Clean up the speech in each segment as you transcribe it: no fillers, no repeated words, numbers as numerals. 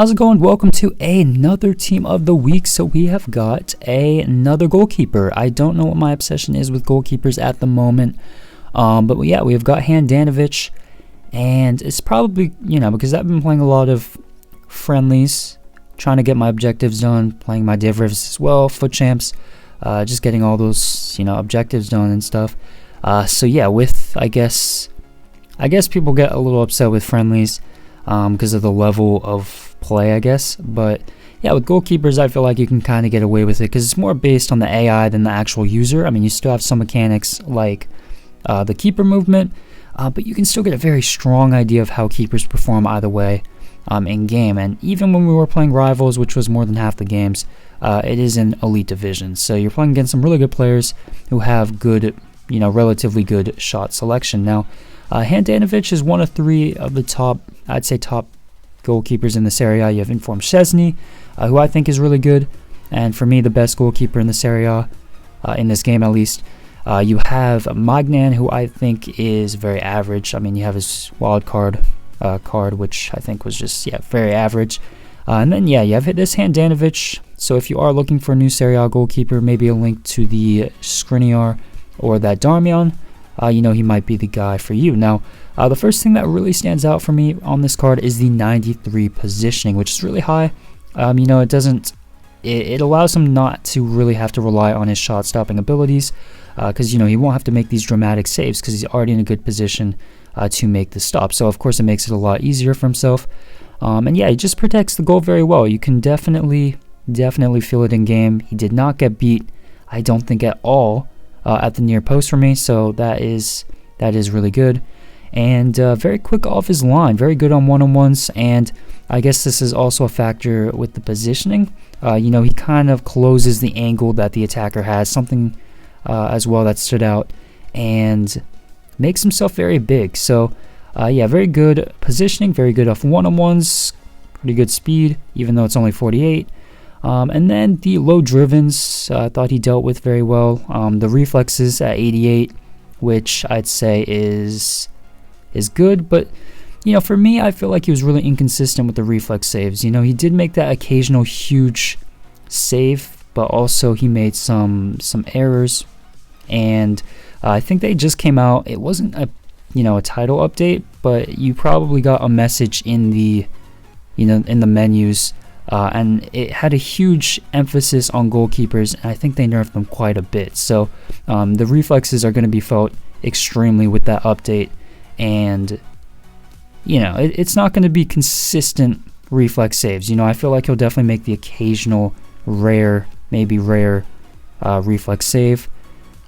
How's it going? Welcome to another team of the week. So we have got another goalkeeper. I don't know what my obsession is with goalkeepers at the moment, but yeah, we've got Handanovic, and it's probably, because I've been playing a lot of friendlies, trying to get my objectives done, playing my divs as well, foot champs, just getting all those objectives done and stuff. So yeah, with I guess people get a little upset with friendlies because of the level of play, I guess. But yeah, with goalkeepers, I feel like you can kind of get away with it because it's more based on the AI than the actual user. I mean, you still have some mechanics like the keeper movement, but you can still get a very strong idea of how keepers perform either way in game. And even when we were playing rivals, which was more than half the games, it is in elite division, so you're playing against some really good players who have good, relatively good shot selection. Now, Handanovic is one of three of the top goalkeepers in this area. You have Informed Szczesny, who I think is really good, and for me, the best goalkeeper in this area, in this game at least. You have Magnan, who I think is very average. I mean, you have his wild card, which I think was just, very average. And then, you have this Handanovic. So if you are looking for a new Serie A goalkeeper, maybe a link to the Skriniar or that Darmian, he might be the guy for you. Now, the first thing that really stands out for me on this card is the 93 positioning, which is really high. It allows him not to really have to rely on his shot stopping abilities, because he won't have to make these dramatic saves because he's already in a good position to make the stop. So of course it makes it a lot easier for himself. And yeah, he just protects the goal very well. You can definitely feel it in game. He did not get beat, I don't think, at all at the near post for me, so that is really good. And very quick off his line, very good on one-on-ones, and I guess this is also a factor with the positioning. He kind of closes the angle that the attacker has, something as well that stood out, and makes himself very big. So very good positioning, very good off one-on-ones, pretty good speed, even though it's only 48. And then the low drivens, I thought he dealt with very well. The reflexes at 88, which I'd say is good, but for me, I feel like he was really inconsistent with the reflex saves. He did make that occasional huge save, but also he made some errors, and I think they just came out. It wasn't a title update, but you probably got a message in the in the menus, and it had a huge emphasis on goalkeepers, and I think they nerfed them quite a bit. So the reflexes are going to be felt extremely with that update, and it's not going to be consistent reflex saves. I feel like he'll definitely make the occasional rare reflex save.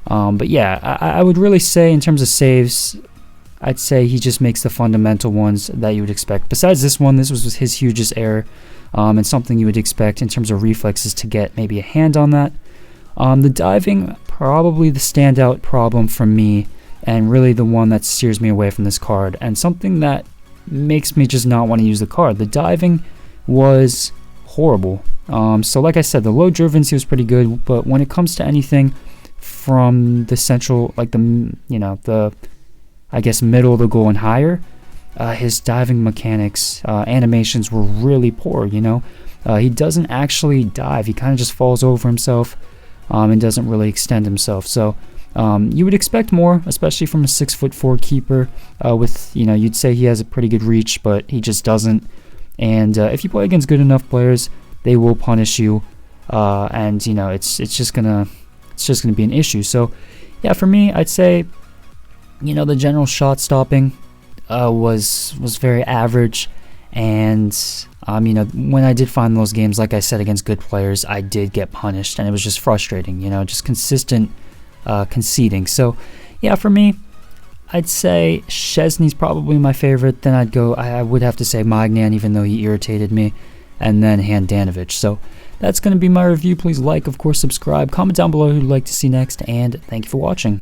But yeah, I would really say in terms of saves, I'd say he just makes the fundamental ones that you would expect. Besides this one, this was his hugest error, and something you would expect in terms of reflexes to get maybe a hand on that. The diving, probably the standout problem for me, and really the one that steers me away from this card, and something that makes me just not want to use the card. The diving was horrible. So like I said, the low drivens, he was pretty good, but when it comes to anything from the central, like the I guess middle of the goal and higher, his diving mechanics, animations were really poor. He doesn't actually dive. He kind of just falls over himself and doesn't really extend himself. So you would expect more, especially from a 6'4" keeper. With you'd say he has a pretty good reach, but he just doesn't. And if you play against good enough players, they will punish you, and it's just gonna be an issue. So yeah, for me, I'd say the general shot stopping was very average, and when I did find those games, like I said, against good players, I did get punished, and it was just frustrating. Just consistent conceding. So yeah, for me, I'd say Szczesny's probably my favorite. Then I would have to say Magnan, even though he irritated me, and then Handanovic. So that's going to be my review. Please like, of course, subscribe, comment down below who you'd like to see next, and thank you for watching.